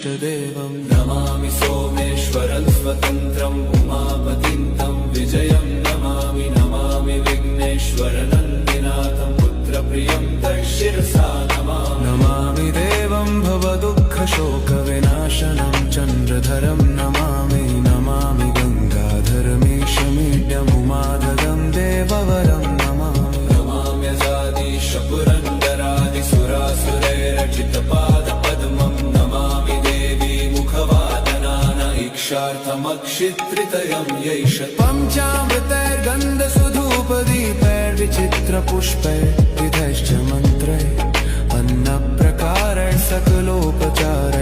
इष्टदेवं नमामि सोमेश्वरं स्वतन्त्रम् उमापतिं तं विजयं नमामि नमामि विघ्नेश्वरनन्दिनाथं पुत्रप्रियं तच्छिरसा नमामि नमामि देवं भवदुःखशोकविनाशनं चन्द्रधरं नमामि नमामि गङ्गाधरमीशमीड्यमुमाधदं देववरं नमामि नमाम्यजादिशपुरन्दरादिसुरासुरैरचितपादपद्मं नमामि देवी मुखवादनान इक्षार्थमक्षित्रितयं यैष पञ्चामृतैर्गन्धसुधूपदीपैर्विचित्रपुष्पैर्विधैश्च मन्त्रैः अन्नप्रकारैः सकलोपचार